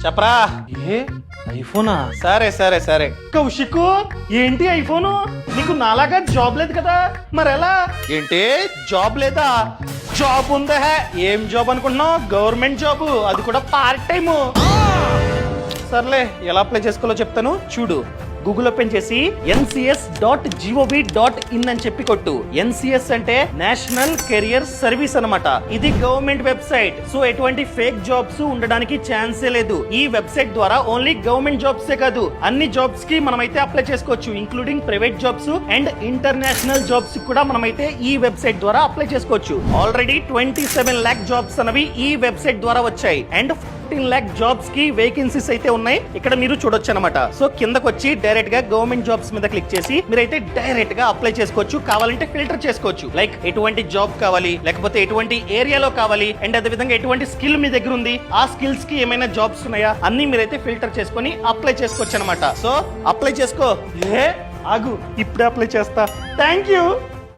చెప్పరా. ఏ ఐఫోనా? సరే సరే సరే. కౌశిక్ ఏంటి ఐఫోను? నీకు నాలాగా జాబ్ లేదు కదా, మరెలా? ఏంటి జాబ్ లేదా? జాబ్ ఉందా? ఏం జాబ్ అనుకుంటున్నావు? గవర్నమెంట్ జాబ్, అది కూడా పార్ట్ టైం. సర్లే, ఎలా అప్లై చేసుకోవాలో చెప్తాను చూడు. గూగుల్ ఓపెన్ చేసి ncs.gov.in అని చెప్పి కొట్టు. ఎన్సిఎస్ అంటే నేషనల్ కెరియర్ సర్వీస్ అన్నమాట. ఇది గవర్నమెంట్ వెబ్సైట్, సో ఎటువంటి ఫేక్ జాబ్స్ ఉండడానికి ఛాన్సే లేదు. ఈ వెబ్సైట్ ద్వారా ఓన్లీ గవర్నమెంట్ జాబ్సే కాదు, అన్ని జాబ్స్ కి మనమైతే అప్లై చేసుకోవచ్చు, including private jobs and international jobs కూడా మనమైతే ఈ వెబ్సైట్ ద్వారా అప్లై చేసుకోవచ్చు. ఆల్రెడీ 27 lakh జాబ్స్ అనేవి ఈ వెబ్సైట్ ద్వారా వచ్చాయి అండ్ 15 lakh జాబ్స్ కి వేకెన్సీస్ అయితే ఉన్నాయి. ఇక్కడ మీరు చూడొచ్చు అనమాట. సో కిందకు వచ్చి డైరెక్ట్ గా గవర్నమెంట్ జాబ్స్ మీద క్లిక్ చేసి మీరైతే డైరెక్ట్ గా అప్లై చేసుకోవచ్చు. కావాలంటే ఫిల్టర్ చేసుకోవచ్చు, లైక్ ఎటువంటి జాబ్ కావాలి, లేకపోతే ఎటువంటి ఏరియాలో కావాలి, అండ్ అదే విధంగా ఎటువంటి స్కిల్ మీ దగ్గర ఉంది, ఆ స్కిల్స్ కి ఏమైనా జాబ్స్ ఉన్నాయా అన్ని మీరైతే ఫిల్టర్ చేసుకొని అప్లై చేసుకోవచ్చు అనమాట. సో అప్లై చేసుకో. ఏ ఆగు, ఇప్పుడే అప్లై చేస్తా. Thank you.